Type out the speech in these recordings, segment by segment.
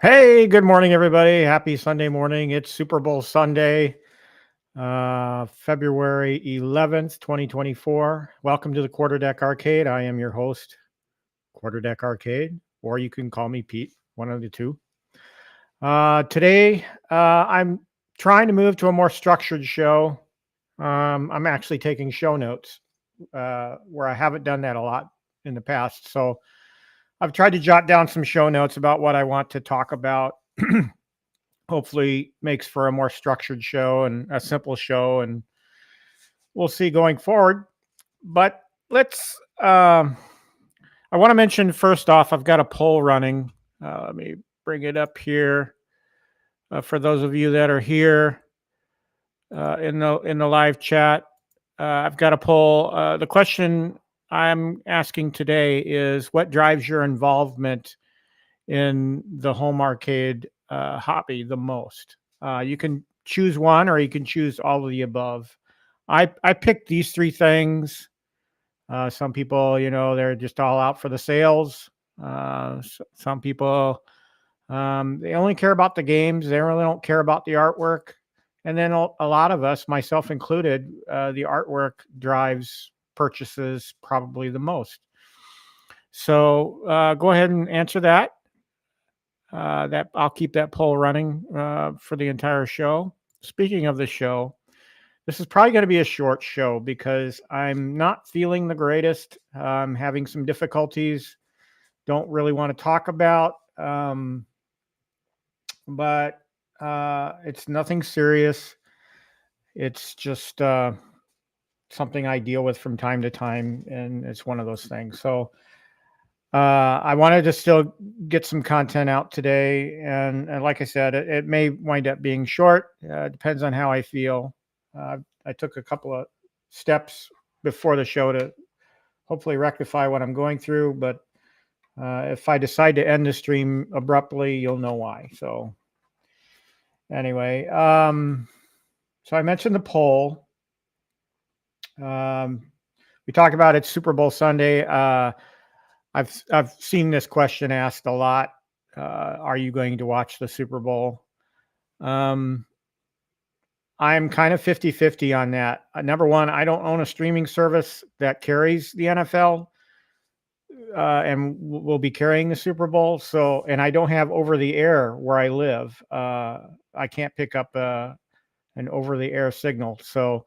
Hey, good morning, everybody. Happy Sunday morning. It's Super Bowl Sunday, February 11th, 2024. Welcome to the Quarterdeck Arcade. I am your host, Quarterdeck Arcade, or you can call me Pete, one of the two. Today, I'm trying to move to a more structured show. I'm actually taking show notes where I haven't done that a lot in the past. So I've tried to jot down some show notes about what I want to talk about. Hopefully makes for a more structured show and a simple show, and we'll see going forward. But let's I want to mention first off, I've got a poll running. Let me bring it up here for those of you that are here in the live chat. I've got a poll. The question I'm asking today is, what drives your involvement in the home arcade hobby the most? You can choose one, or you can choose all of the above. I picked these three things. Some people, they're just all out for the sales. Some people, they only care about the games. They really don't care about the artwork. And then a lot of us, myself included, the artwork drives purchases probably the most. So go ahead and answer that. That I'll keep that poll running for the entire show. Speaking of the show, this is probably going to be a short show because I'm not feeling the greatest. I'm having some difficulties. Don't really want to talk about, but it's nothing serious. It's just something I deal with from time to time, and it's one of those things. So I wanted to still get some content out today. And like I said, it may wind up being short. Depends on how I feel. I took a couple of steps before the show to hopefully rectify what I'm going through. But if I decide to end the stream abruptly, you'll know why. So anyway, so I mentioned the poll. We talked about it Super Bowl Sunday. I've seen this question asked a lot. Are you going to watch the Super Bowl? I'm kind of 50-50 on that. Number one, I don't own a streaming service that carries the NFL and will be carrying the Super Bowl. So, and I don't have over the air where I live. I can't pick up an over the air signal. So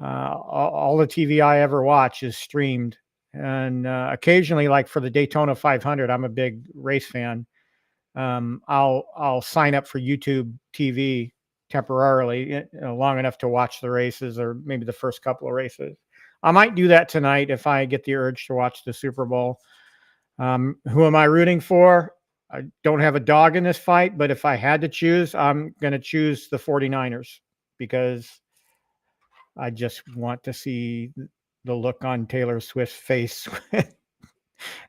all the TV I ever watch is streamed. And occasionally, like for the Daytona 500, I'm a big race fan. I'll sign up for YouTube TV temporarily, long enough to watch the races, or maybe the first couple of races. I might do that tonight if I get the urge to watch the Super Bowl. Who am I rooting for? I don't have a dog in this fight, but if I had to choose, I'm going to choose the 49ers because I just want to see the look on Taylor Swift's face when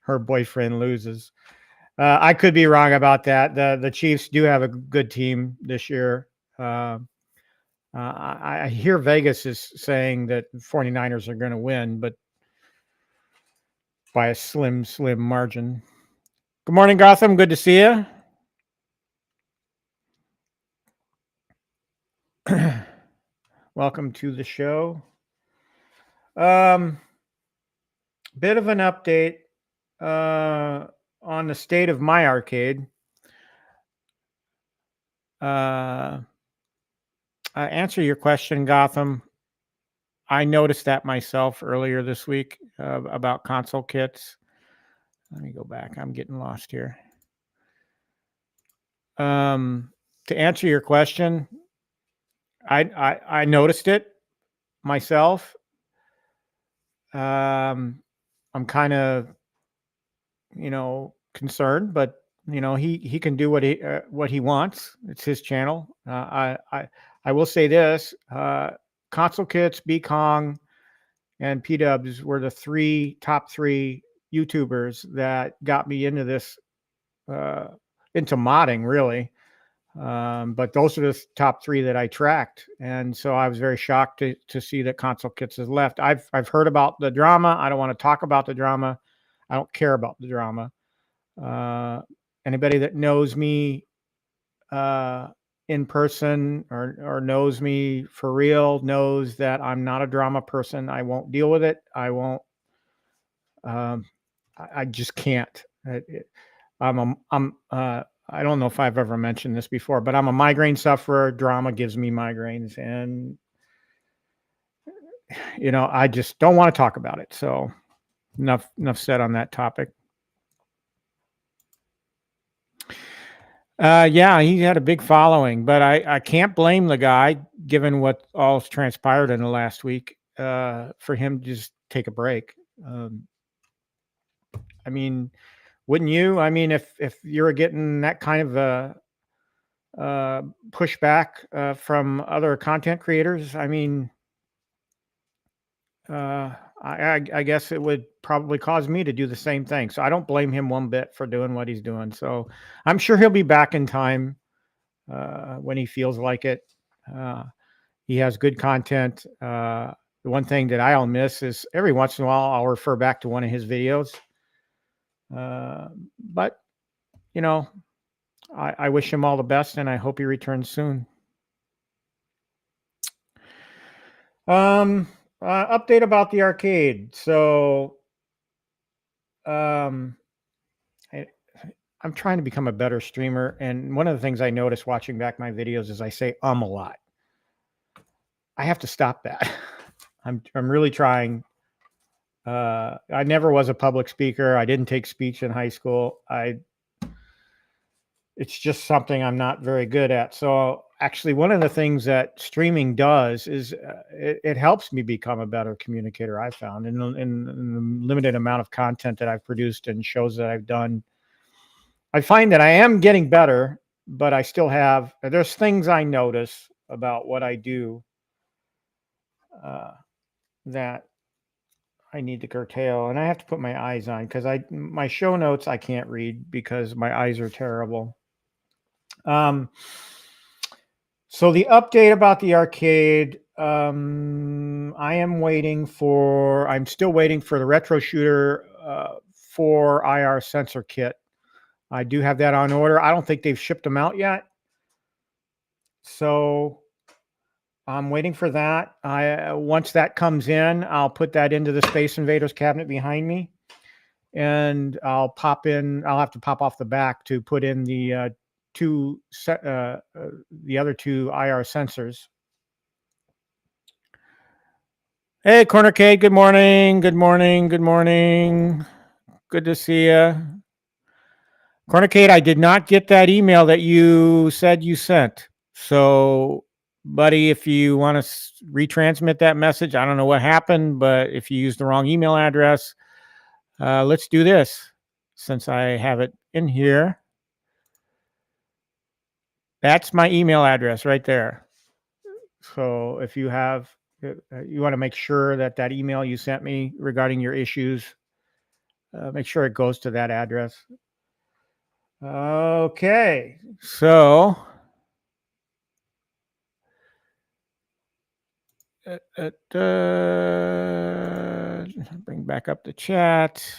her boyfriend loses. I could be wrong about that. The Chiefs do have a good team this year. I hear Vegas is saying that 49ers are going to win, but by a slim margin. Good morning, Gotham. Good to see you. Welcome to the show. Bit of an update on the state of my arcade. Answer your question, Gotham. I noticed that myself earlier this week about console kits. Let me go back. I'm getting lost here. To answer your question, I noticed it myself. I'm kind of, concerned, but he can do what he wants. It's his channel. I will say this: Console Kits, B Kong, and P Dubs were the top three YouTubers that got me into this, into modding, really. But those are the top three that I tracked, and so I was very shocked to see that Console Kits has left. I've heard about the drama. I don't want to talk about the drama. I don't care about the drama. And Anybody that knows me in person or knows me for real knows that I'm not a drama person. I won't deal with it. I won't. I just can't. I don't know if I've ever mentioned this before, but I'm a migraine sufferer. Drama gives me migraines, and I just don't want to talk about it. So enough said on that topic. Yeah, he had a big following, but I can't blame the guy, given what all's transpired in the last week, for him to just take a break. I mean, wouldn't you? I mean, if you're getting that kind of pushback from other content creators, I mean, I guess it would probably cause me to do the same thing. So I don't blame him one bit for doing what he's doing. So I'm sure he'll be back in time when he feels like it. He has good content. The one thing that I'll miss is every once in a while I'll refer back to one of his videos. But I wish him all the best, and I hope he returns soon. Update about the arcade. So I'm trying to become a better streamer, and one of the things I notice watching back my videos is I say a lot. I have to stop that. I'm really trying. I never was a public speaker. I didn't take speech in high school. It's just something I'm not very good at. So actually, one of the things that streaming does is it helps me become a better communicator, I found, in the limited amount of content that I've produced and shows that I've done. I find that I am getting better, but I still there's things I notice about what I do that I need to curtail, and I have to put my eyes on, because my show notes I can't read because my eyes are terrible. So the update about the arcade, I'm still waiting for the retro shooter 4 IR sensor kit. I do have that on order. I don't think they've shipped them out yet. So I'm waiting for that. Once that comes in, I'll put that into the Space Invaders cabinet behind me, and I'll have to pop off the back to put in the other 2 IR sensors. Hey, Quarterdeck, good morning. Good morning. Good morning. Good to see you. Quarterdeck, I did not get that email that you said you sent. So, buddy, if you want to retransmit that message, I don't know what happened, but if you used the wrong email address, let's do this since I have it in here. That's my email address right there. So if you want to make sure that email you sent me regarding your issues, make sure it goes to that address. Okay, so bring back up the chat.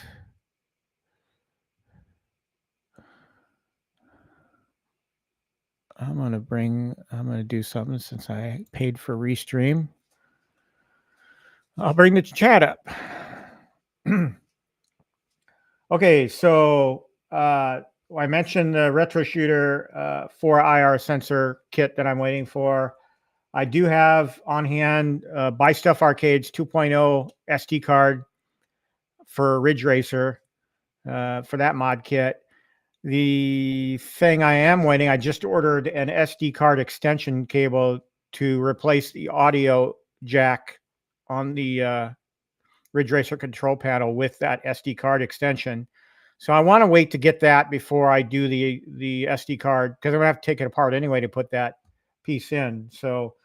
I'm gonna do something since I paid for Restream. I'll bring the chat up. Okay, so I mentioned the retro shooter 4 IR sensor kit that I'm waiting for. I do have on hand Buy Stuff Arcade's 2.0 SD card for Ridge Racer for that mod kit. The thing I am waiting, I just ordered an SD card extension cable to replace the audio jack on the Ridge Racer control panel with that SD card extension. So I want to wait to get that before I do the SD card, because I'm going to have to take it apart anyway to put that piece in. So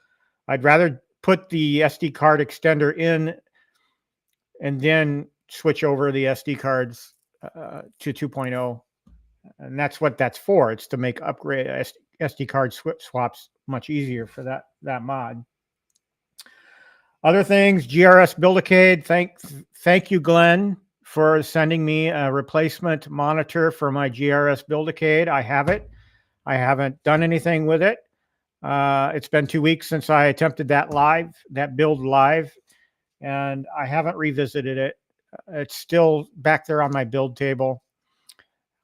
I'd rather put the SD card extender in and then switch over the SD cards to 2.0. And that's what that's for. It's to make upgrade SD card swaps much easier for that mod. Other things, GRS Buildacade. Thank you, Glenn, for sending me a replacement monitor for my GRS Buildacade. I have it. I haven't done anything with it. It's been 2 weeks since I attempted that build live, and I haven't revisited it. It's still back there on my build table.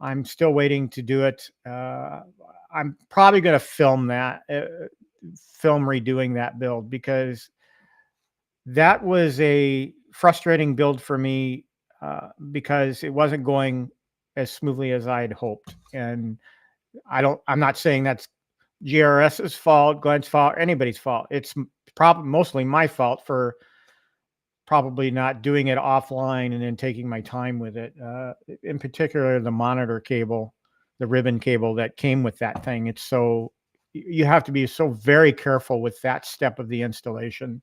I'm still waiting to do it. I'm probably going to film redoing that build, because that was a frustrating build for me, because it wasn't going as smoothly as I'd hoped. And I'm not saying that's GRS's fault, Glenn's fault, anybody's fault. It's probably mostly my fault for probably not doing it offline and then taking my time with it. In particular, the monitor cable, the ribbon cable that came with that thing. You have to be so very careful with that step of the installation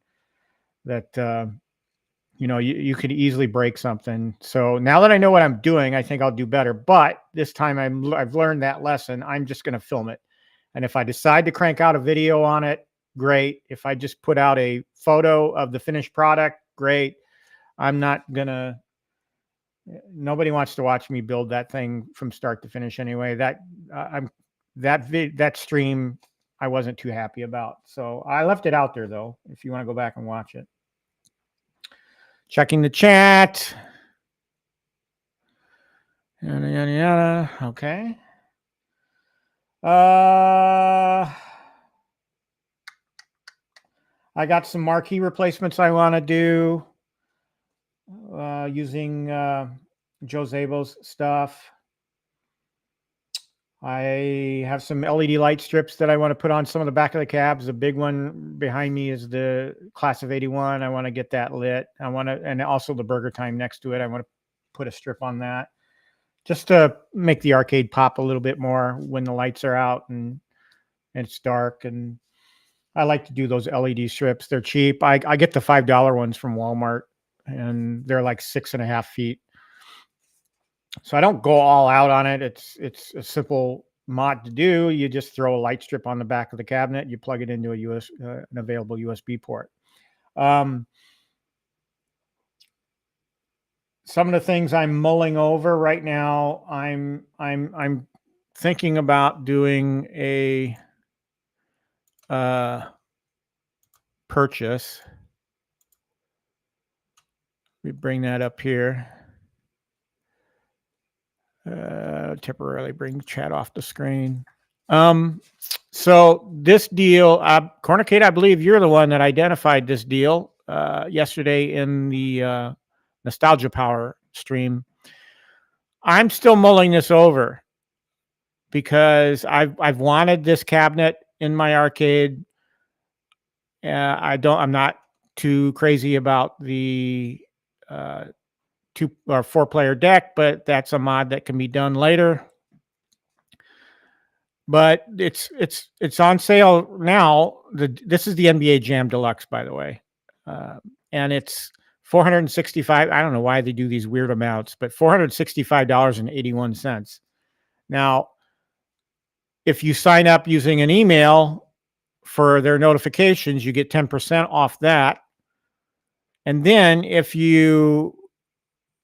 that, you could easily break something. So now that I know what I'm doing, I think I'll do better. But this time I've learned that lesson. I'm just going to film it. And if I decide to crank out a video on it, great. If I just put out a photo of the finished product, great. I'm not gonna, nobody wants to watch me build that thing from start to finish anyway. That stream I wasn't too happy about. So I left it out there though, if you want to go back and watch it. Checking the chat. Yada, yada, yada. Okay. I got some marquee replacements I want to do using Joe Zabo's stuff. I have some LED light strips that I want to put on some of the back of the cabs. The big one behind me is the class of 81. I want to get that lit. And also the Burger Time next to it. I want to put a strip on that just to make the arcade pop a little bit more when the lights are out and it's dark. And I like to do those LED strips. They're cheap. I get the $5 ones from Walmart, and they're like 6.5 feet. So I don't go all out on it. It's a simple mod to do. You just throw a light strip on the back of the cabinet. You plug it into an available USB port. Some of the things I'm mulling over right now, I'm thinking about doing a purchase. We bring that up here. Temporarily bring chat off the screen. So this deal, Quarterdeck, I believe you're the one that identified this deal yesterday in the Nostalgia Power stream. I'm still mulling this over because I've wanted this cabinet in my arcade. I'm not too crazy about the 2 or 4 player deck, but that's a mod that can be done later. But it's on sale now. This is the NBA Jam Deluxe, by the way, and it's $465. I don't know why they do these weird amounts, but $465.81. Now, if you sign up using an email for their notifications, you get 10% off that. And then if you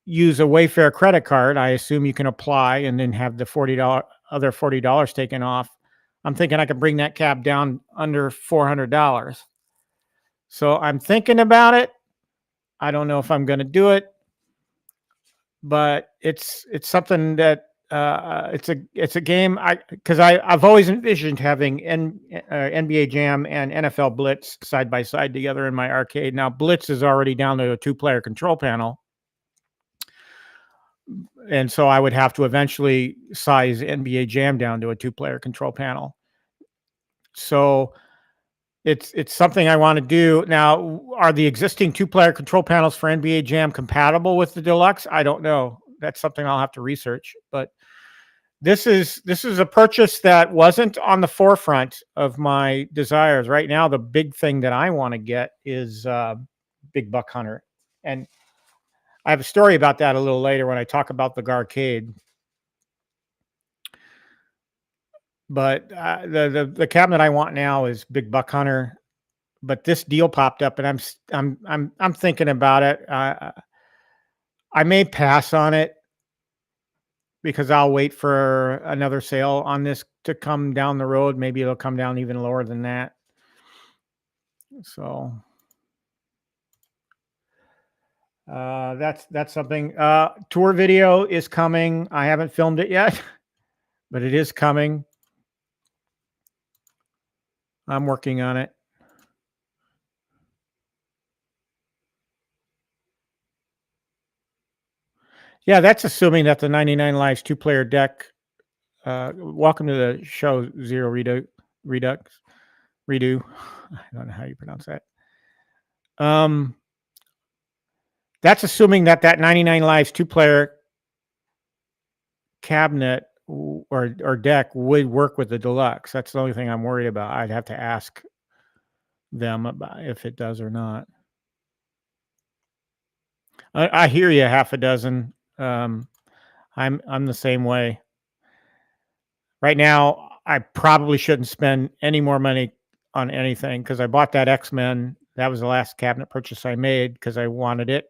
use a Wayfair credit card, I assume you can apply and then have the $40 taken off. I'm thinking I could bring that cab down under $400. So I'm thinking about it. I don't know if I'm going to do it, but it's something that it's a game because I've always envisioned having NBA Jam and NFL Blitz side by side together in my arcade. Now Blitz is already down to a 2-player control panel. And so I would have to eventually size NBA Jam down to a 2-player control panel. So it's something I want to do. Now, are the existing 2-player control panels for NBA Jam compatible with the Deluxe? I don't know. That's something I'll have to research. But this is a purchase that wasn't on the forefront of my desires. Right now, the big thing that I want to get is Big Buck Hunter. And I have a story about that a little later when I talk about the Garcade. But the cabinet I want now is Big Buck Hunter. But this deal popped up, and I'm thinking about it. I may pass on it because I'll wait for another sale on this to come down the road. Maybe it'll come down even lower than that. So that's something. Tour video is coming. I haven't filmed it yet, but it is coming. I'm working on it. Yeah, that's assuming that the 99 Lives 2-player deck. Welcome to the show, Zero Redo. I don't know how you pronounce that. That's assuming that 99 Lives 2-player cabinet or deck would work with the deluxe. That's the only thing I'm worried about. I'd have to ask them about if it does or not. I hear you, half a dozen. I'm the same way. Right now, I probably shouldn't spend any more money on anything because I bought that X-Men. That was the last cabinet purchase I made because I wanted it,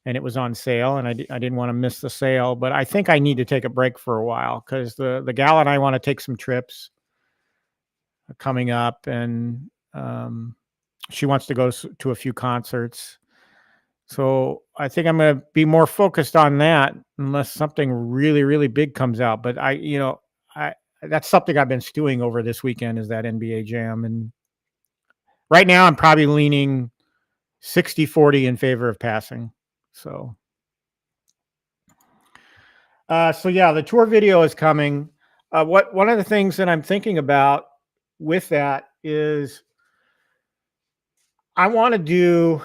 and it was on sale, and I didn't want to miss the sale. But I think I need to take a break for a while because the gal and I want to take some trips coming up, and she wants to go to a few concerts. So I think I'm going to be more focused on that unless something really, really big comes out. But that's something I've been stewing over this weekend is that NBA Jam. And right now I'm probably leaning 60-40 in favor of passing. So yeah, the tour video is coming. One of the things that I'm thinking about with that is I want to do,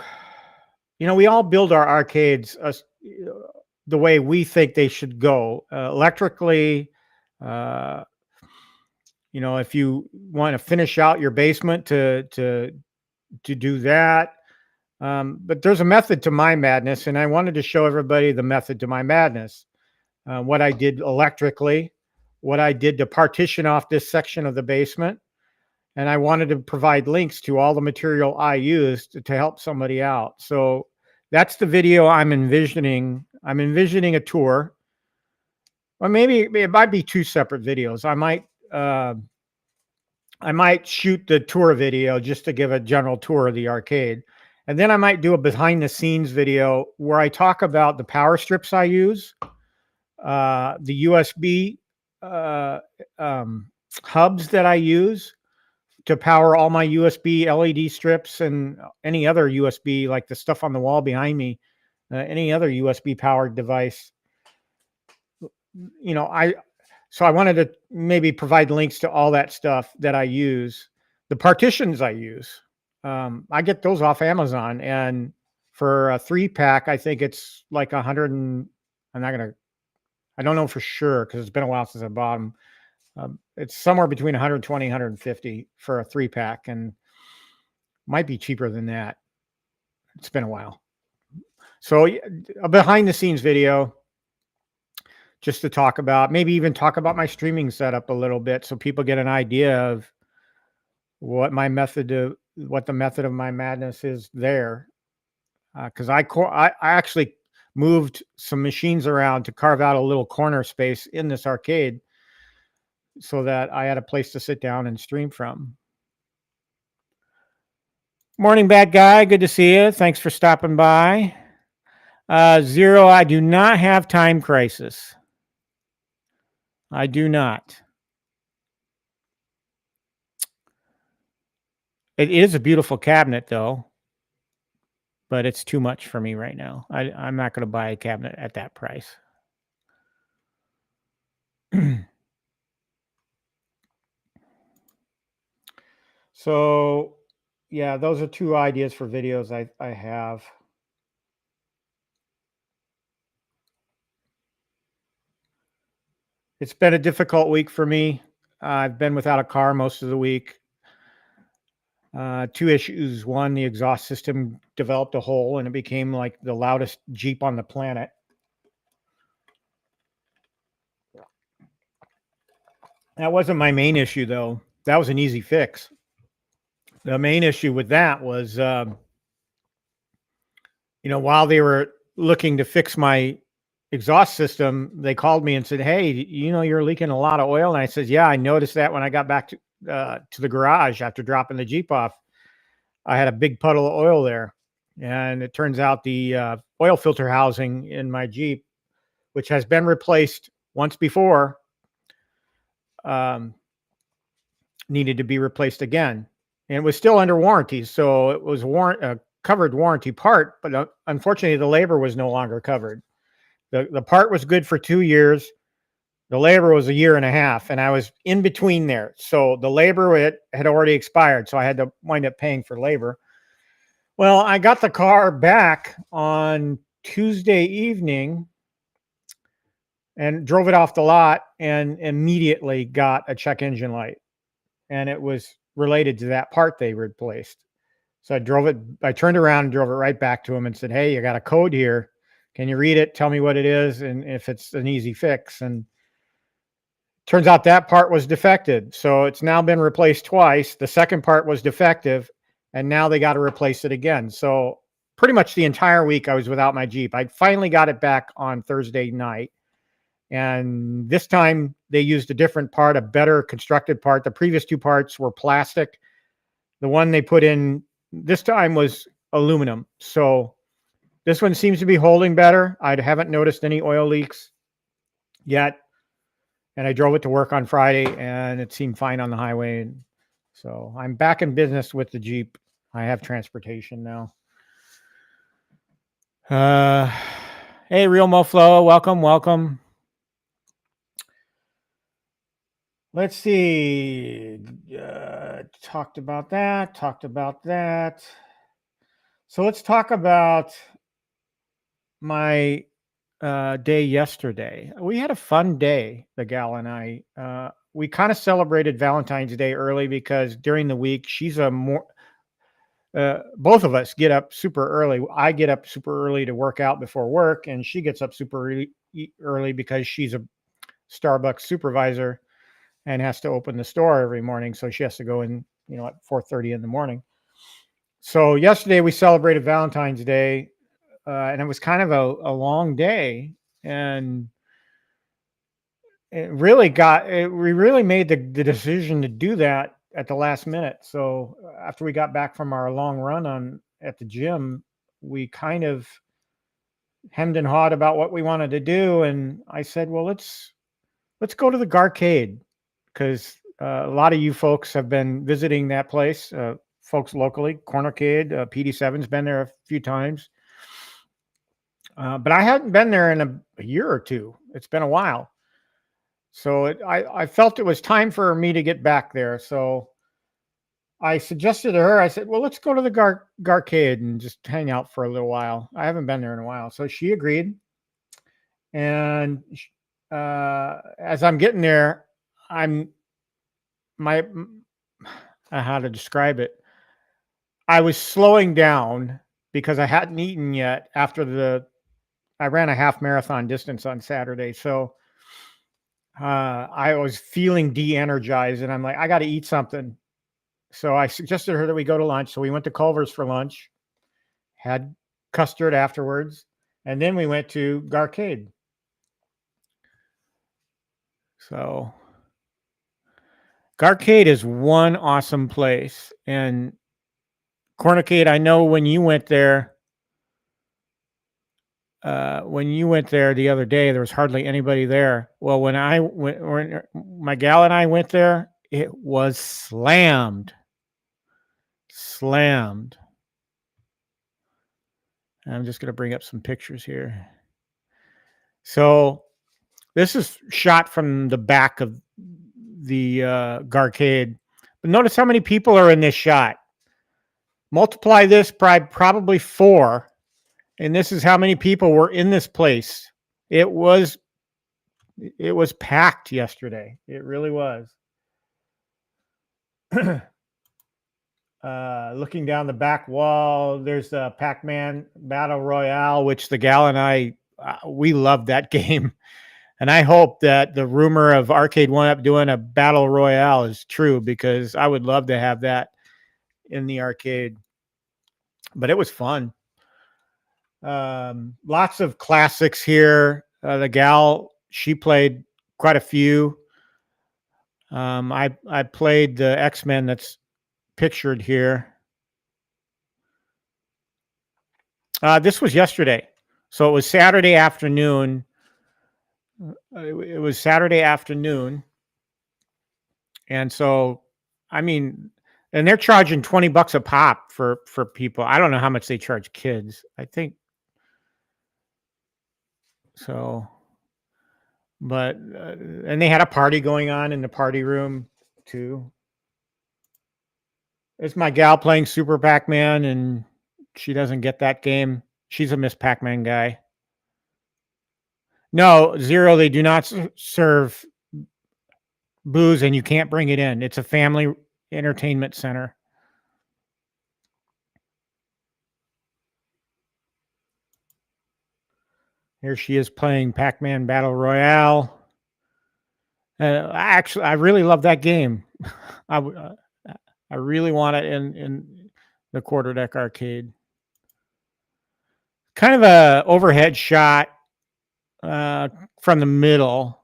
we all build our arcades the way we think they should go, electrically. If you want to finish out your basement to do that. But there's a method to my madness, and I wanted to show everybody the method to my madness. What I did electrically, what I did to partition off this section of the basement, and I wanted to provide links to all the material I used to help somebody out. So that's the video I'm envisioning. I'm envisioning a tour. Or maybe it might be two separate videos. I might shoot the tour video just to give a general tour of the arcade. And then I might do a behind the scenes video where I talk about the power strips I use, the USB hubs that I use to power all my USB LED strips and any other USB, like the stuff on the wall behind me, any other USB powered device. So I wanted to maybe provide links to all that stuff that I use. The partitions I use, I get those off Amazon, and for a 3-pack, I think it's like 100 and I don't know for sure because it's been a while since I bought them. It's somewhere between 120, 150 for a 3-pack, and might be cheaper than that. It's been a while. So a behind the scenes video, just to talk about, maybe even talk about my streaming setup a little bit so people get an idea of what the method of my madness is there. Because I actually moved some machines around to carve out a little corner space in this arcade so that I had a place to sit down and stream from. Morning, bad guy. Good to see you. Thanks for stopping by. Zero, I do not have Time Crisis. I do not. It is a beautiful cabinet, though, but it's too much for me right now. I'm not going to buy a cabinet at that price. So, yeah, those are two ideas for videos I have. It's been a difficult week for me. I've been without a car most of the week. Two issues. One, the exhaust system developed a hole and it became like the loudest Jeep on the planet. That wasn't my main issue, though. That was an easy fix. The main issue with that was, while they were looking to fix my exhaust system, they called me and said, "Hey, you're leaking a lot of oil." And I said, "Yeah, I noticed that when I got back to the garage after dropping the Jeep off. I had a big puddle of oil there." And it turns out the oil filter housing in my Jeep, which has been replaced once before, um, needed to be replaced again. And it was still under warranty. So it was a covered warranty part, but unfortunately the labor was no longer covered. The part was good for 2 years. The labor was a year and a half, and I was in between there. So the labor had already expired, so I had to wind up paying for labor. Well, I got the car back on Tuesday evening and drove it off the lot and immediately got a check engine light. And it was related to that part they replaced. So I turned around and drove it right back to him and said, "Hey, you got a code here. Can you read it? Tell me what it is and if it's an easy fix." And turns out that part was defective. So it's now been replaced twice. The second part was defective, and now they got to replace it again. So pretty much the entire week I was without my Jeep. I finally got it back on Thursday night. And this time they used a different part, a better constructed part. The previous two parts were plastic. The one they put in this time was aluminum. So this one seems to be holding better. I haven't noticed any oil leaks yet. And I drove it to work on Friday and it seemed fine on the highway. And so I'm back in business with the Jeep. I have transportation now. Hey, Real Moflo, welcome. Let's see. Talked about that. So let's talk about my day yesterday. We had a fun day, the gal and I. We kind of celebrated Valentine's Day early because during the week she's both of us get up super early. I get up super early to work out before work, and she gets up super early because she's a Starbucks supervisor and has to open the store every morning. So she has to go in, at 4:30 in the morning. So yesterday we celebrated Valentine's Day, and it was kind of a long day. And we really made the decision to do that at the last minute. So after we got back from our long run at the gym, we kind of hemmed and hawed about what we wanted to do. And I said, well, let's go to the Garcade, because a lot of you folks have been visiting that place, folks locally. Quarterdeck, PD7's been there a few times. But I hadn't been there in a year or two. It's been a while. So I felt it was time for me to get back there. So I suggested to her, I said, well, let's go to the Garcade and just hang out for a little while. I haven't been there in a while. So she agreed. And as I'm getting there, how to describe it. I was slowing down because I hadn't eaten yet after I ran a half marathon distance on Saturday. So I was feeling de-energized and I'm like, I got to eat something. So I suggested to her that we go to lunch. So we went to Culver's for lunch, had custard afterwards, and then we went to Garcade. So Garcade is one awesome place. And Cornicade, I know when you went there the other day, there was hardly anybody there. Well, when my gal and I went there, it was slammed. I'm just going to bring up some pictures here. So this is shot from the back of the Garcade. But notice how many people are in this shot. Multiply this by probably 4. And this is how many people were in this place. It was packed yesterday. It really was. Looking down the back wall, there's the Pac-Man Battle Royale, which the gal and I, we loved that game. And I hope that the rumor of Arcade One Up doing a Battle Royale is true, because I would love to have that in the arcade. But it was fun. Lots of classics here. The gal, she played quite a few. I played the X-Men that's pictured here. This was yesterday, so it was Saturday afternoon. It was Saturday afternoon, and so I mean, and they're charging $20 a pop for people. I don't know how much they charge kids. I think so, but and they had a party going on in the party room too. It's my gal playing Super Pac-Man, and she doesn't get that game. She's a Miss Pac-Man guy. No, Zero, they do not serve booze, and you can't bring it in. It's a family entertainment center. Here she is playing Pac-Man Battle Royale. Actually, I really love that game. I really want it in the Quarterdeck Arcade. Kind of a overhead shot from the middle.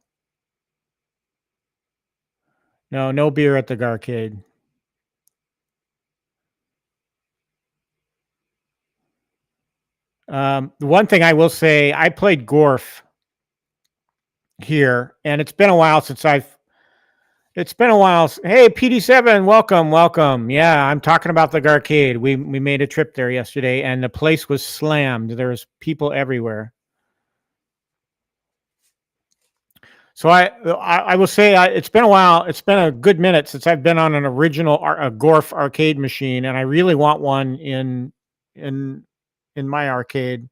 No beer at the Garcade. The one thing I will say, I played Gorf here, and it's been a while since it's been a while. Hey, PD7, welcome. Yeah, I'm talking about the Garcade. We made a trip there yesterday, and the place was slammed. There was people everywhere. So I will say it's been a while. It's been a good minute since I've been on an original Gorf arcade machine, and I really want one in my arcade.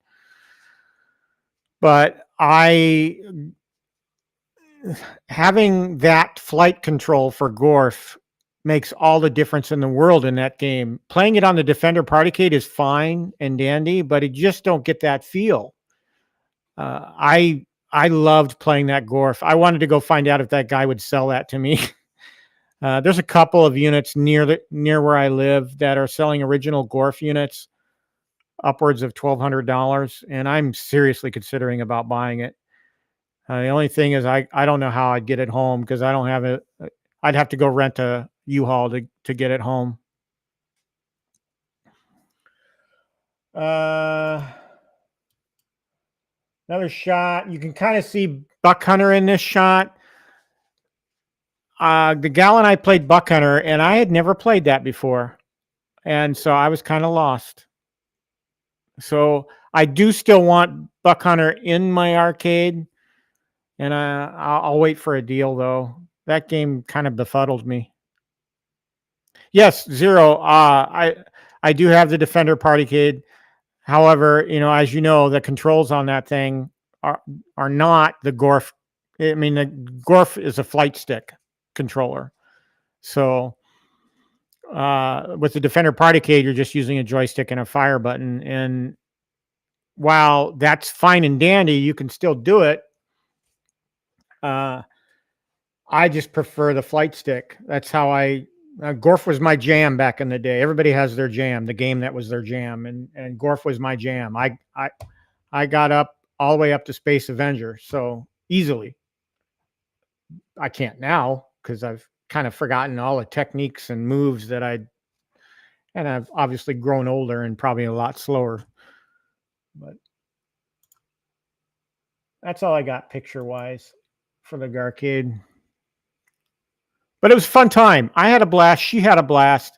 But having that flight control for Gorf makes all the difference in the world in that game. Playing it on the Defender Partycade is fine and dandy, but it just don't get that feel. I loved playing that Gorf. I wanted to go find out if that guy would sell that to me. There's a couple of units near where I live that are selling original Gorf units, upwards of $1,200, and I'm seriously considering about buying it. The only thing is I don't know how I'd get it home because I don't have it. I'd have to go rent a U-Haul to get it home. Another shot. You can kind of see Buck Hunter in this shot. The gal and I played Buck Hunter, and I had never played that before, and so I was kind of lost. So I do still want Buck Hunter in my arcade, and I'll wait for a deal though. That game kind of befuddled me. Yes, Zero. I do have the Defender Partycade. However, as you know, the controls on that thing are not the Gorf. I mean, the Gorf is a flight stick controller. So with the Defender Partycade, you're just using a joystick and a fire button. And while that's fine and dandy, you can still do it. I just prefer the flight stick. That's how Gorf was my jam back in the day. Everybody has their jam, the game that was their jam, and Gorf was my jam. I got up all the way up to Space Avenger, so easily. I can't now because I've kind of forgotten all the techniques and moves and I've obviously grown older and probably a lot slower. But that's all I got picture-wise for the Garcade. But it was a fun time. I had a blast. She had a blast.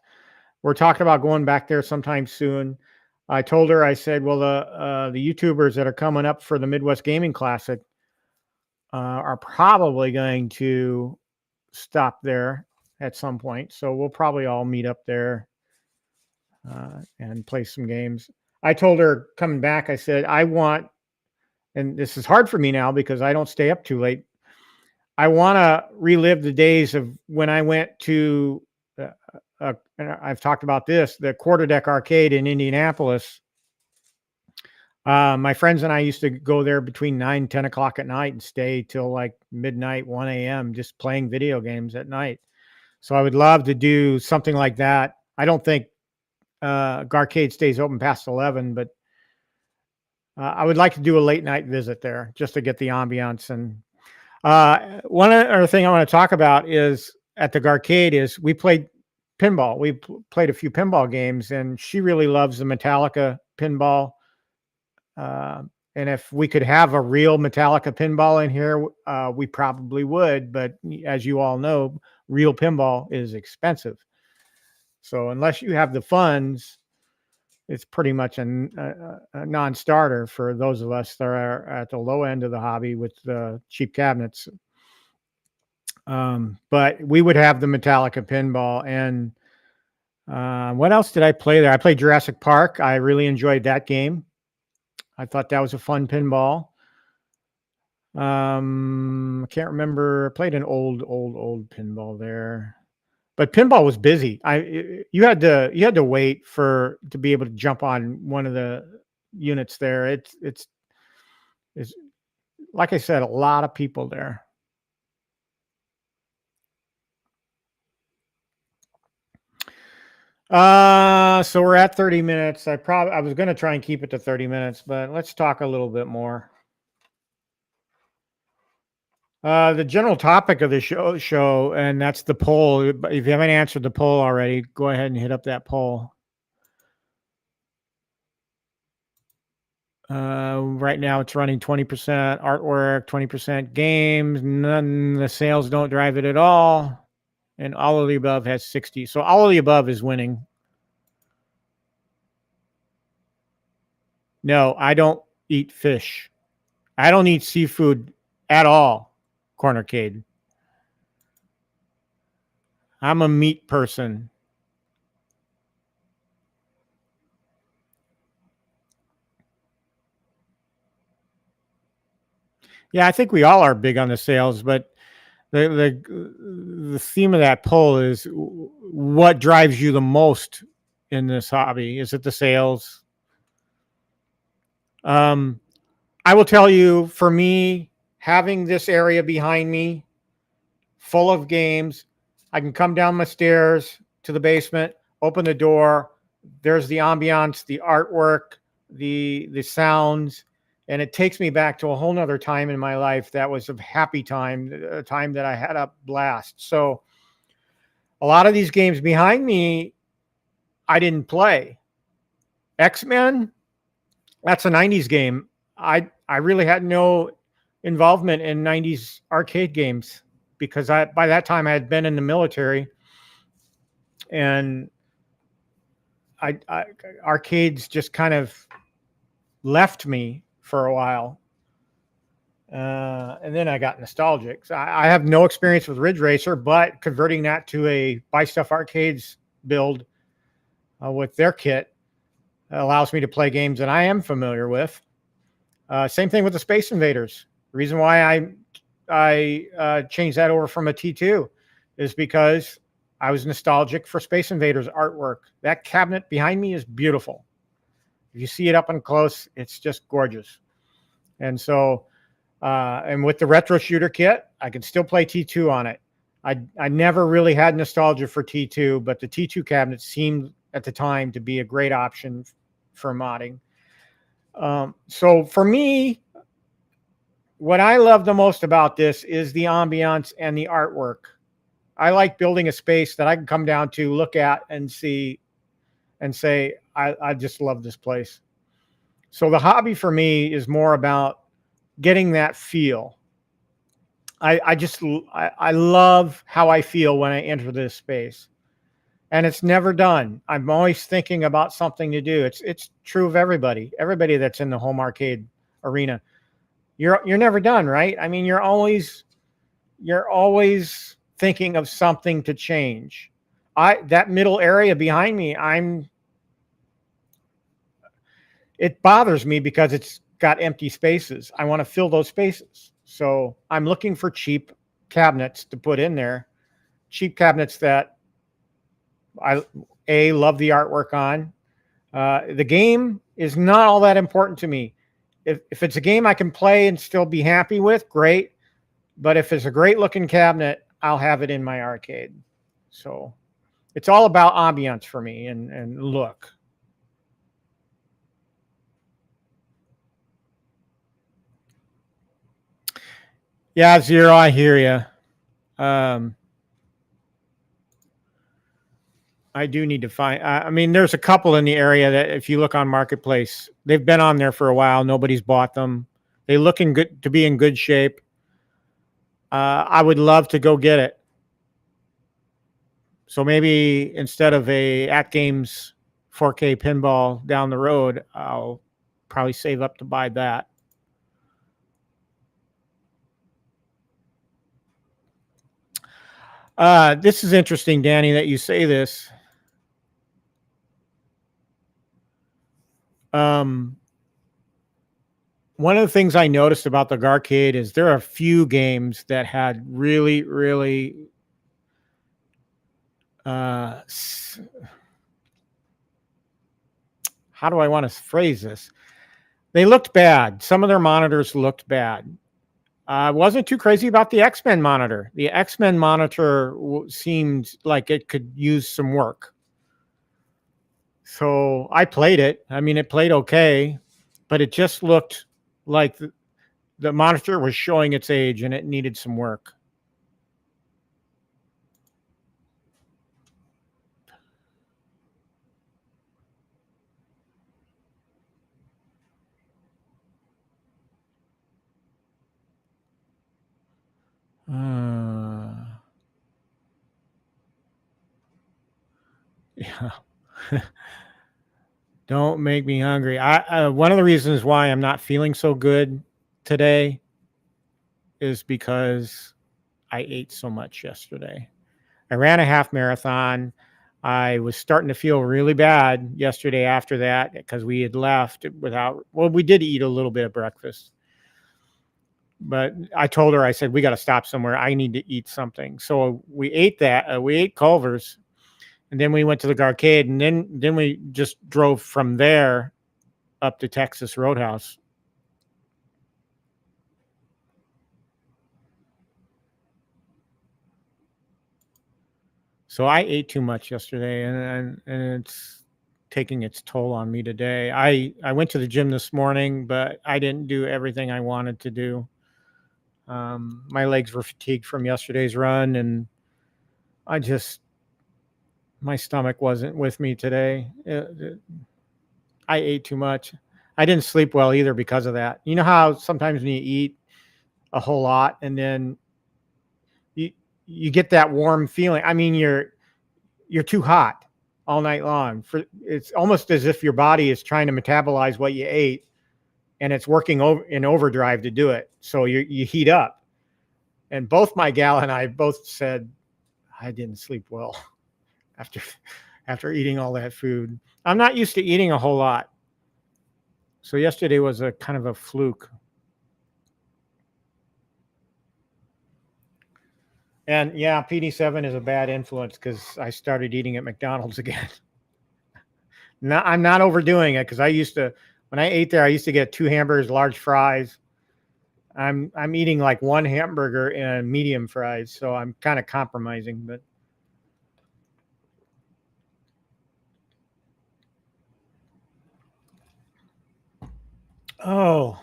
We're talking about going back there sometime soon. I told her, I said, well, the YouTubers that are coming up for the Midwest Gaming Classic are probably going to stop there at some point. So we'll probably all meet up there and play some games. I told her coming back, I said, and this is hard for me now because I don't stay up too late. I want to relive the days of when I went to, and I've talked about this, the Quarterdeck Arcade in Indianapolis. My friends and I used to go there between 9 and 10 o'clock at night and stay till like midnight, 1 a.m. just playing video games at night. So I would love to do something like that. I don't think Garcade stays open past 11, but I would like to do a late night visit there just to get the ambiance. And one other thing I want to talk about is at the Garcade is we played pinball. We played a few pinball games, and she really loves the Metallica pinball. Uh, and if we could have a real Metallica pinball in here, we probably would. But as you all know, real pinball is expensive. So unless you have the funds, it's pretty much a non-starter for those of us that are at the low end of the hobby with the cheap cabinets. But we would have the Metallica pinball. And what else did I play there? I played Jurassic Park. I really enjoyed that game. I thought that was a fun pinball. I can't remember. I played an old pinball there. But pinball was busy. You had to wait to be able to jump on one of the units there. It's like I said, a lot of people there. So we're at 30 minutes. I was going to try and keep it to 30 minutes, but let's talk a little bit more. The general topic of the show, and that's the poll. If you haven't answered the poll already, go ahead and hit up that poll. Right now it's running 20% artwork, 20% games. The sales don't drive it at all. And all of the above has 60. So all of the above is winning. No, I don't eat fish. I don't eat seafood at all, Quarterdeck. I'm a meat person. Yeah, I think we all are big on the sales, but the theme of that poll is what drives you the most in this hobby? Is it the sales? I will tell you, for me, having this area behind me full of games, I can come down my stairs to the basement, open the door. There's the ambiance, the artwork, the sounds, and it takes me back to a whole nother time in my life that was a happy time, a time that I had a blast. So a lot of these games behind me, I didn't play. X-Men, that's a 90s game. I really had no involvement in 90s arcade games because by that time I had been in the military, and arcades just kind of left me for a while. And then I got nostalgic. So I have no experience with Ridge Racer, but converting that to a Buy Stuff Arcades build with their kit allows me to play games that I am familiar with. Same thing with the Space Invaders. The reason why I changed that over from a T2 is because I was nostalgic for Space Invaders artwork. That cabinet behind me is beautiful. If you see it up and close, it's just gorgeous. And so, and with the retro shooter kit, I can still play T2 on it. I never really had nostalgia for T2, but the T2 cabinet seemed at the time to be a great option for modding. So for me, what I love the most about this is the ambiance and the artwork. I like building a space that I can come down to, look at, and see, and say, I just love this place. So the hobby for me is more about getting that feel. I love how I feel when I enter this space, and it's never done. I'm always thinking about something to do. It's true of everybody that's in the home arcade arena. You're never done, right? I mean, you're always thinking of something to change. That middle area behind me, it bothers me because it's got empty spaces. I want to fill those spaces. So I'm looking for cheap cabinets to put in there, cheap cabinets that I love the artwork on. The game is not all that important to me. If it's a game I can play and still be happy with, great. But if it's a great looking cabinet, I'll have it in my arcade. So it's all about ambiance for me and look. Yeah, Zero, I hear you. I do need to find. I mean, there's a couple in the area that, if you look on Marketplace, they've been on there for a while. Nobody's bought them. They look in good to be in good shape. I would love to go get it. So maybe instead of a At Games 4K pinball down the road, I'll probably save up to buy that. This is interesting, Danny, that you say this. Um, one of the things I noticed about the Garcade is there are a few games that had really, really how do I want to phrase this? They looked bad. Some of their monitors looked bad. I wasn't too crazy about the X-Men monitor. The X-Men monitor seemed like it could use some work. So I played it. I mean, it played okay, but it just looked like the monitor was showing its age and it needed some work. Yeah. Don't make me hungry. One of the reasons why I'm not feeling so good today is because I ate so much yesterday. I ran a half marathon. I was starting to feel really bad yesterday after that because we had left without, well, we did eat a little bit of breakfast. But I told her, I said, we got to stop somewhere. I need to eat something. So we ate that. We ate Culver's, and then we went to the Garcade, and then we just drove from there up to Texas Roadhouse. So I ate too much yesterday, and it's taking its toll on me today. I went to the gym this morning, but I didn't do everything I wanted to do. My legs were fatigued from yesterday's run, and I just my stomach wasn't with me today. I ate too much. I didn't sleep well either because of that. You know how sometimes when you eat a whole lot and then you you get that warm feeling. I mean, you're too hot all night long. For it's almost as if your body is trying to metabolize what you ate, and it's working in overdrive to do it. So you heat up. And both my gal and I both said I didn't sleep well after after eating all that food. I'm not used to eating a whole lot. So yesterday was a kind of a fluke. And yeah, PD7 is a bad influence because I started eating at McDonald's again. No, I'm not overdoing it because I used to, when I ate there, I used to get 2 hamburgers, large fries. I'm eating like 1 hamburger and medium fries, so I'm kind of compromising. But oh,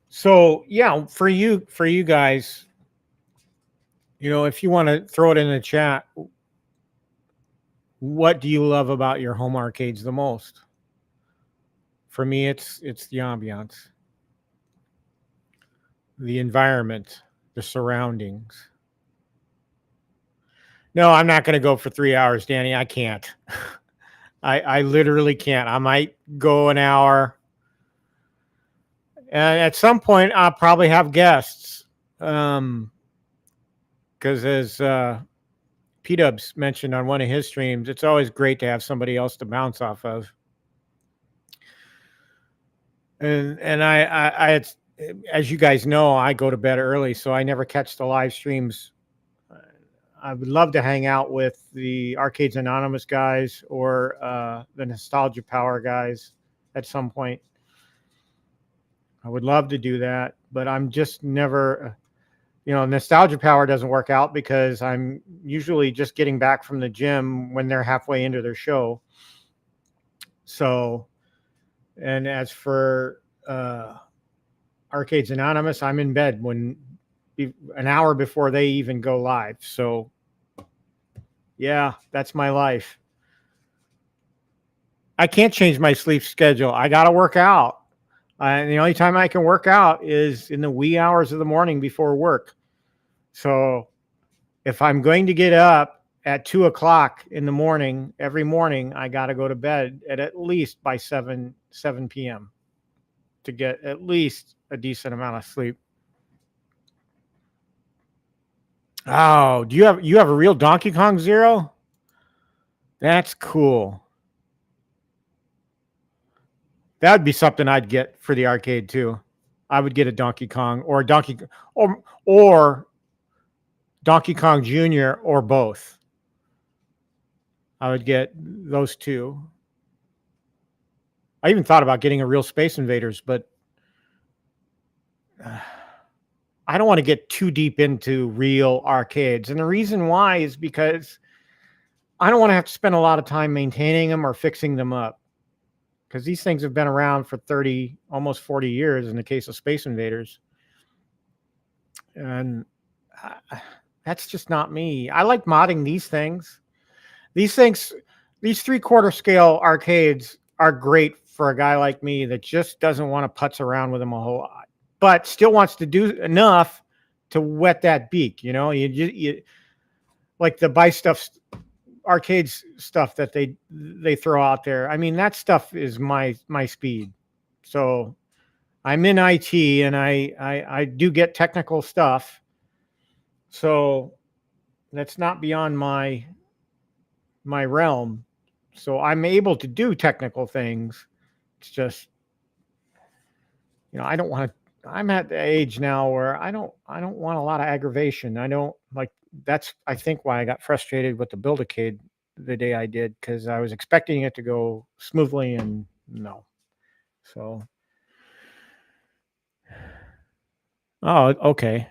so yeah, for you guys, if you want to throw it in the chat, what do you love about your home arcades the most? For me, it's the ambiance, the environment, the surroundings. No, I'm not going to go for 3 hours, Danny. I can't. I literally can't. I might go an hour. And at some point, I'll probably have guests. Because as P-Dubs mentioned on one of his streams, it's always great to have somebody else to bounce off of. And I as you guys know, I go to bed early, so I never catch the live streams. I would love to hang out with the Arcades Anonymous guys or the Nostalgia Power guys at some point. I would love to do that, but I'm just never, Nostalgia Power doesn't work out because I'm usually just getting back from the gym when they're halfway into their show. So, and as for Arcades Anonymous, I'm in bed an hour before they even go live. So yeah, that's my life. I can't change my sleep schedule. I got to work out. And the only time I can work out is in the wee hours of the morning before work. So if I'm going to get up at 2 o'clock in the morning, every morning, I got to go to bed at least by 7 p.m. to get at least a decent amount of sleep. Oh, you have a real Donkey Kong Zero? That's cool. That would be something I'd get for the arcade too. I would get a Donkey Kong or Donkey Kong Jr. or both. I would get those two. I even thought about getting a real Space Invaders, but I don't want to get too deep into real arcades. And the reason why is because I don't want to have to spend a lot of time maintaining them or fixing them up. Because these things have been around for 30, almost 40 years in the case of Space Invaders. And that's just not me. I like modding these things. These 3/4 scale arcades are great for a guy like me that just doesn't want to putz around with them a whole lot, but still wants to do enough to wet that beak. You know, you like the buy stuff, arcades stuff that they throw out there. I mean, that stuff is my speed. So I'm in IT and I do get technical stuff. So that's not beyond my realm. So I'm able to do technical things. It's just, I don't want to. I'm at the age now where I don't want a lot of aggravation. I don't like. That's I think why I got frustrated with the Build-A-Cade the day I did, because I was expecting it to go smoothly and no. So, oh, okay.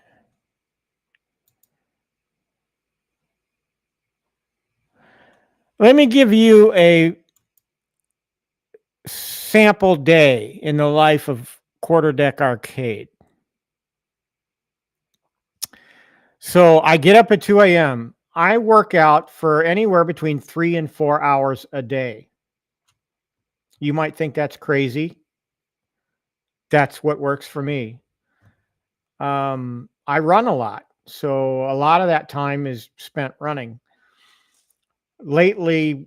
Let me give you a sample day in the life of Quarterdeck Arcade. So I get up at 2 a.m. I work out for anywhere between 3 and 4 hours a day. You might think that's crazy. That's what works for me. I run a lot. So a lot of that time is spent running. Lately,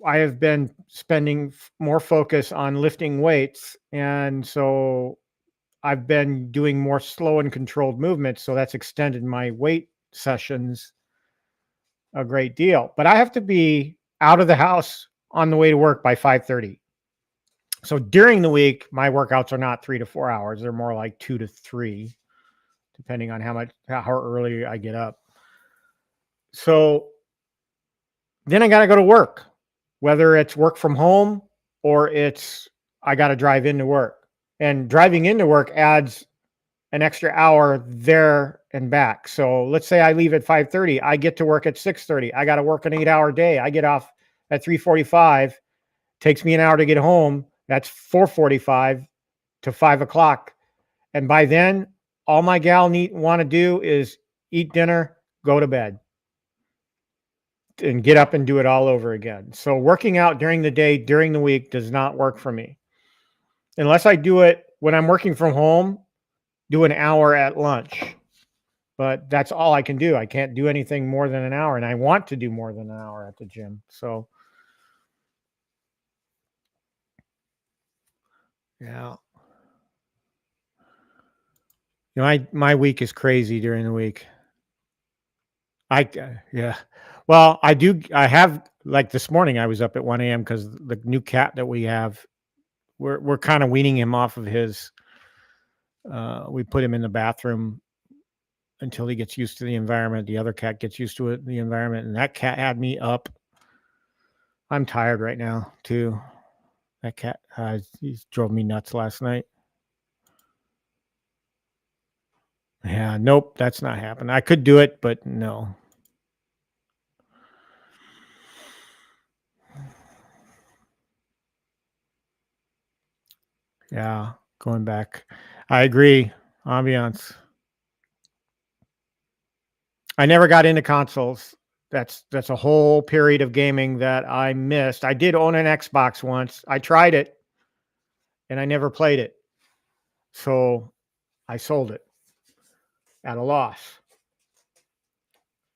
I have been spending more focus on lifting weights. And so I've been doing more slow and controlled movements. So that's extended my weight sessions a great deal. But I have to be out of the house on the way to work by 5:30. So during the week, my workouts are not 3 to 4 hours. They're more like 2 to 3, depending on how early I get up. So then I got to go to work, whether it's work from home or I got to drive into work. And driving into work adds an extra hour there and back. So let's say I leave at 5:30, I get to work at 6:30. I got to work an 8-hour day. I get off at 3:45. Takes me an hour to get home. That's 4:45 to 5 o'clock. And by then, all my gal want to do is eat dinner, go to bed, and get up and do it all over again. So working out during the day, during the week does not work for me. Unless I do it when I'm working from home, do an hour at lunch. But that's all I can do. I can't do anything more than an hour. And I want to do more than an hour at the gym. So, yeah. My week is crazy during the week. Yeah. Well, I have, like this morning I was up at 1 a.m. because the new cat that we have, we're kind of weaning him off of his, we put him in the bathroom until he gets used to the environment. The other cat gets used to the environment, and that cat had me up. I'm tired right now too. That cat, he drove me nuts last night. Yeah, nope, that's not happening. I could do it, but no. Yeah, going back. I agree. Ambiance. I never got into consoles. That's a whole period of gaming that I missed. I did own an Xbox once. I tried it and I never played it. So I sold it at a loss.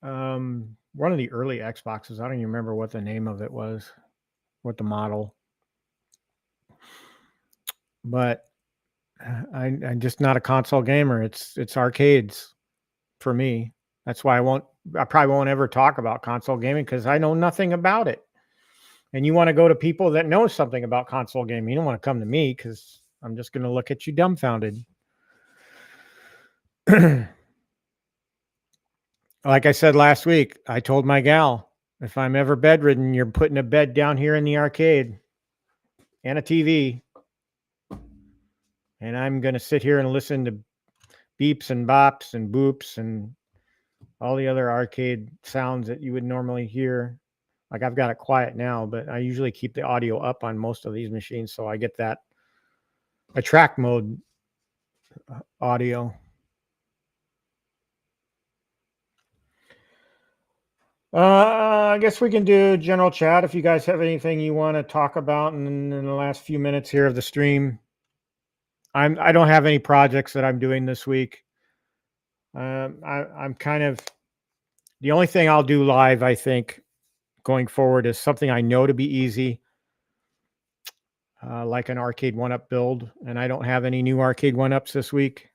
One of the early Xboxes, I don't even remember what the name of it was, what the model. But I'm just not a console gamer. It's arcades for me. That's why I probably won't ever talk about console gaming because I know nothing about it. And you want to go to people that know something about console gaming. You don't want to come to me because I'm just going to look at you dumbfounded. Like I said last week, I told my gal, if I'm ever bedridden, you're putting a bed down here in the arcade and a TV. And I'm going to sit here and listen to beeps and bops and boops and all the other arcade sounds that you would normally hear. Like I've got it quiet now, but I usually keep the audio up on most of these machines. So I get that attract mode audio. I guess we can do general chat if you guys have anything you want to talk about in the last few minutes here of the stream. I don't have any projects that I'm doing this week. I'm kind of the only thing I'll do live, I think, going forward is something I know to be easy, like an arcade 1-up build. And I don't have any new arcade 1-ups this week.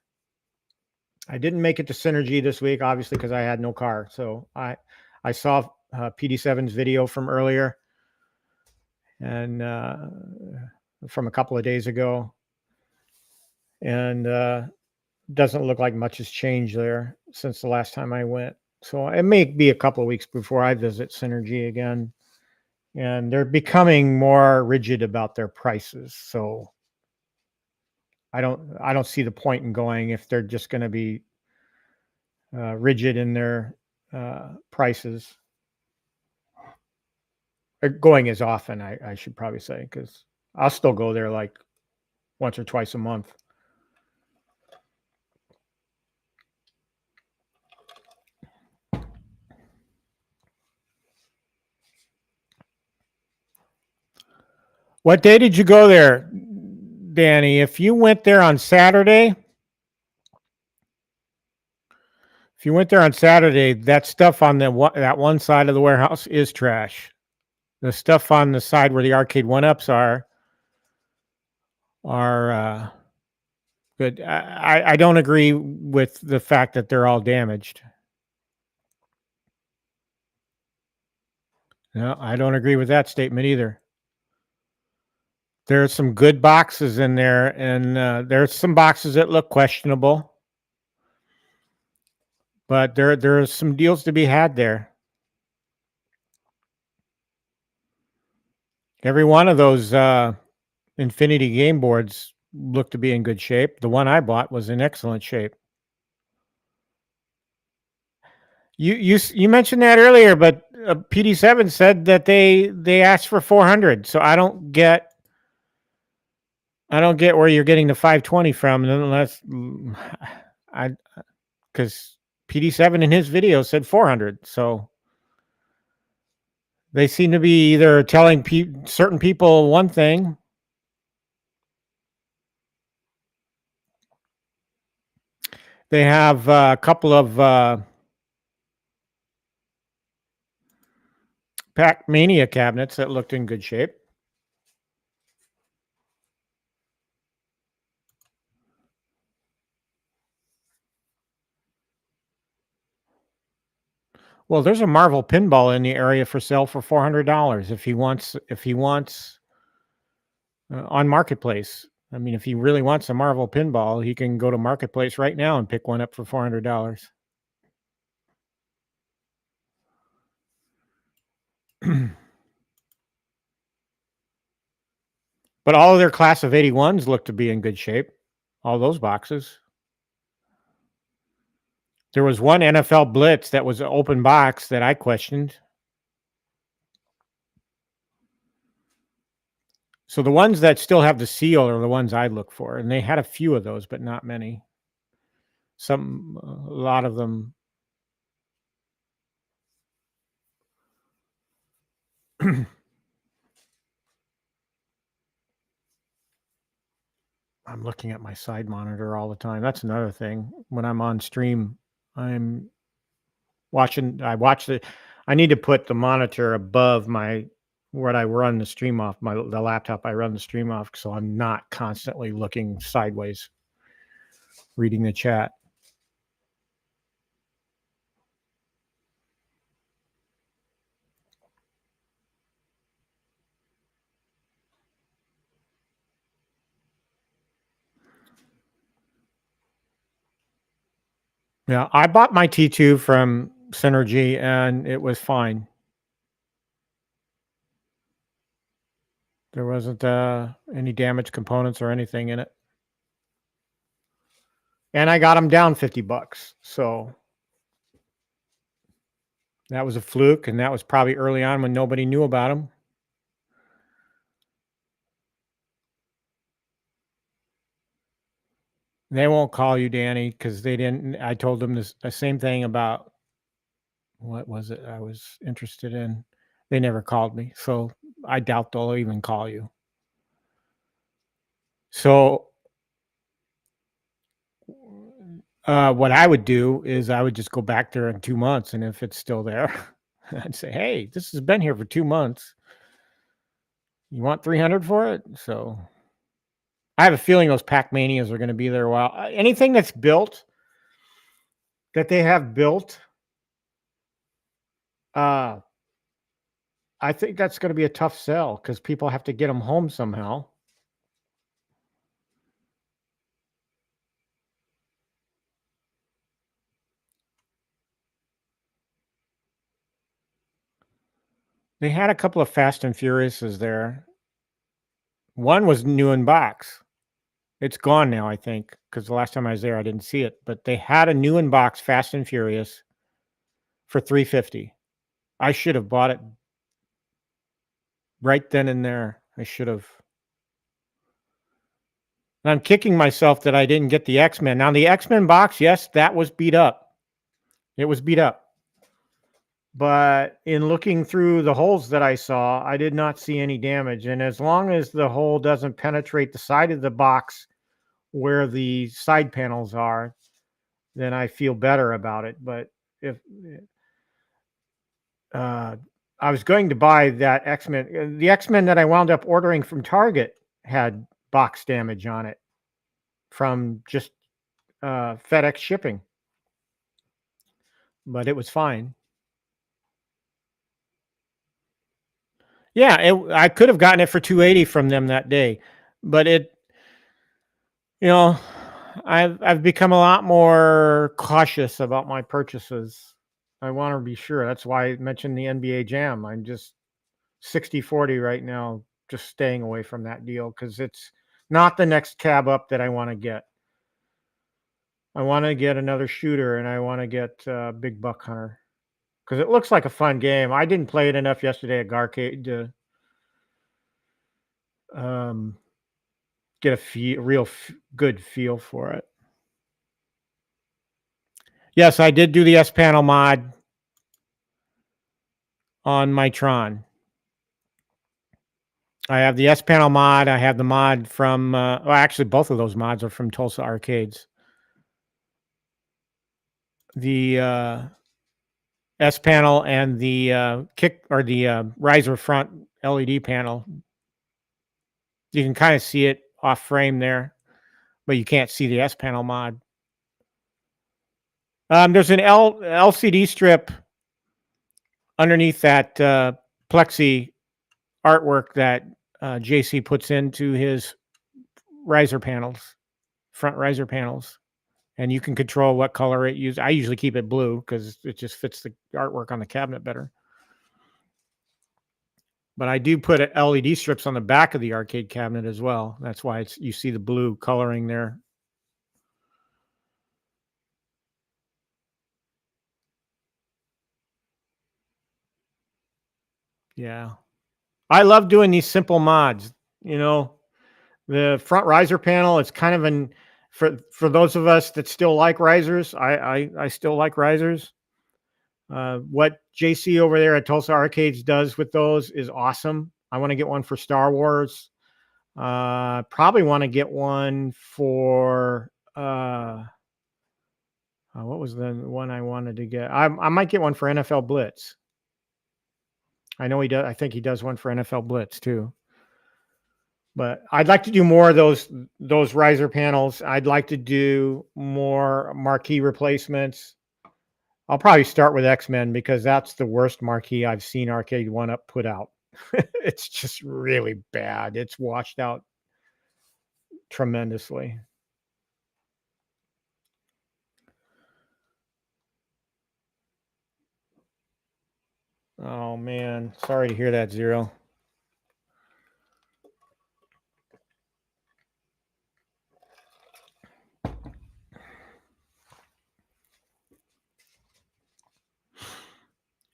I didn't make it to Synergy this week, obviously, because I had no car. So I saw PD7's video from earlier and from a couple of days ago. And doesn't look like much has changed there since the last time I went. So it may be a couple of weeks before I visit Synergy again. And they're becoming more rigid about their prices. So I don't see the point in going if they're just going to be rigid in their prices. Or going as often, I should probably say, because I'll still go there like once or twice a month. What day did you go there, Danny? If you went there on Saturday, that stuff on that one side of the warehouse is trash. The stuff on the side where the arcade 1-ups are good. I don't agree with the fact that they're all damaged. No, I don't agree with that statement either. There's some good boxes in there, and there's some boxes that look questionable. But there are some deals to be had there. Every one of those Infinity game boards looked to be in good shape. The one I bought was in excellent shape. You mentioned that earlier, but PD7 said that they asked for 400. So I don't get where you're getting the 520 from, unless because PD7 in his video said 400. So they seem to be either telling certain people one thing. They have a couple of Pac-Mania cabinets that looked in good shape. Well, there's a Marvel pinball in the area for sale for $400 if he wants on Marketplace. I mean, if he really wants a Marvel pinball, he can go to Marketplace right now and pick one up for $400. But all of their class of 81s look to be in good shape. All those boxes. There was one NFL Blitz that was an open box that I questioned. So the ones that still have the seal are the ones I look for, and they had a few of those, but not many. A lot of them. I'm looking at my side monitor all the time. That's another thing. When I'm on stream, I'm watching. I need to put the monitor above where I run the stream off, the laptop I run the stream off, so I'm not constantly looking sideways, reading the chat. Yeah, I bought my T2 from Synergy, and it was fine. There wasn't any damaged components or anything in it. And I got them down $50. So that was a fluke, and that was probably early on when nobody knew about them. They won't call you, Danny, because they didn't. I told them the same thing about what was it I was interested in. They never called me, so I doubt they'll even call you. So what I would do is I would just go back there in 2 months, and if it's still there, I'd say, "Hey, this has been here for 2 months. You want 300 for it?" So I have a feeling those Pac Manias are going to be there a while. Anything that's built, that they have built, I think that's going to be a tough sell because people have to get them home somehow. They had a couple of Fast and Furiouses there. One was new in box. It's gone now, I think, because the last time I was there, I didn't see it. But they had a new in box Fast and Furious for $350. I should have bought it right then and there. I should have. And I'm kicking myself that I didn't get the X-Men. Now, the X-Men box, yes, that was beat up. It was beat up. But in looking through the holes that I saw, I did not see any damage. And as long as the hole doesn't penetrate the side of the box where the side panels are, then I feel better about it. But if I was going to buy that X-Men, the X-Men that I wound up ordering from Target had box damage on it from just FedEx shipping, but it was fine. Yeah, I could have gotten it for $280 from them that day, but I've become a lot more cautious about my purchases. I want to be sure. That's why I mentioned the NBA Jam. I'm just 60-40 right now, just staying away from that deal because it's not the next cab up that I want to get. I want to get another shooter, and I want to get Big Buck Hunter because it looks like a fun game. I didn't play it enough yesterday at Garcade to get a real good feel for it. Yes, I did do the S panel mod on my Tron. I have the S panel mod. I have the mod from, well, actually, both of those mods are from Tulsa Arcades. The S panel and the riser front LED panel. You can kind of see it off frame there, but you can't see the S panel mod. There's an LCD strip underneath that plexi artwork that JC puts into his riser panels, front riser panels, and you can control what color it uses. I usually keep it blue because it just fits the artwork on the cabinet better. But I do put LED strips on the back of the arcade cabinet as well. That's why you see the blue coloring there. Yeah. I love doing these simple mods. You know, the front riser panel is kind of for those of us that still like risers. I still like risers. What JC over there at Tulsa Arcades does with those is awesome. I want to get one for Star Wars. Probably want to get one for what was the one I wanted to get? I might get one for NFL Blitz. I know he does. I think he does one for NFL Blitz too. But I'd like to do more of those riser panels. I'd like to do more marquee replacements. I'll probably start with X-Men because that's the worst marquee I've seen Arcade 1-Up put out. It's just really bad. It's washed out tremendously. Oh man, sorry to hear that, Zero.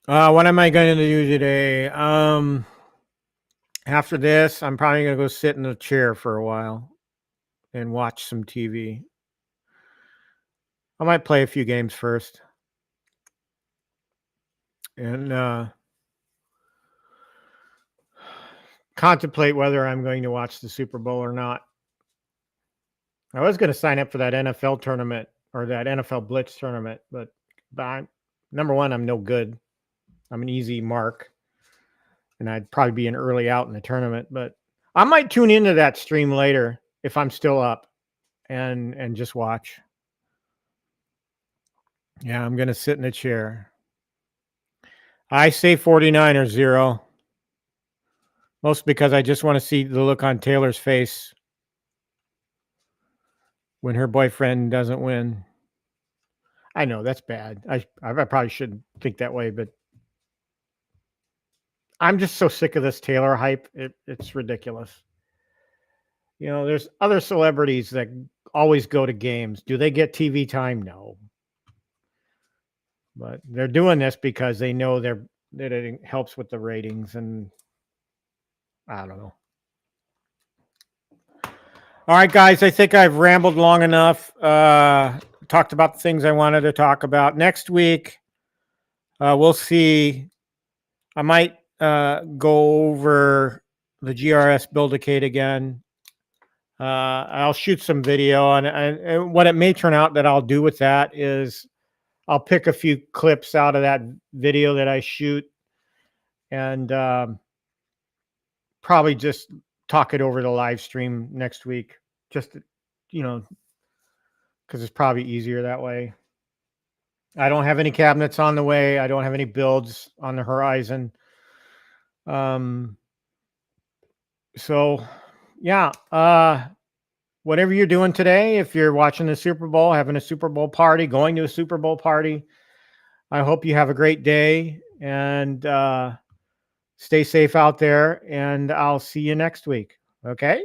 What am I going to do today? After this, I'm probably going to go sit in a chair for a while and watch some TV. I might play a few games first. And contemplate whether I'm going to watch the Super Bowl or not. I was going to sign up for that NFL tournament or that NFL Blitz tournament, but number one, I'm no good. I'm an easy mark, and I'd probably be an early out in the tournament. But I might tune into that stream later if I'm still up and just watch. Yeah, I'm going to sit in a chair. I say 49ers, Zero. Mostly because I just want to see the look on Taylor's face when her boyfriend doesn't win. I know that's bad. I probably shouldn't think that way, but I'm just so sick of this Taylor hype. It's ridiculous. You know, there's other celebrities that always go to games. Do they get TV time? No. But they're doing this because they know that it helps with the ratings, and I don't know. All right, guys, I think I've rambled long enough. Talked about the things I wanted to talk about. Next week, we'll see. I might go over the GRS Buildacade again. I'll shoot some video, and what it may turn out that I'll do with that is I'll pick a few clips out of that video that I shoot and probably just talk it over the live stream next week. Just, you know, because it's probably easier that way. I don't have any cabinets on the way. I don't have any builds on the horizon. So yeah, whatever you're doing today, if you're watching the Super Bowl, having a Super Bowl party, going to a Super Bowl party, I hope you have a great day and stay safe out there, and I'll see you next week. Okay.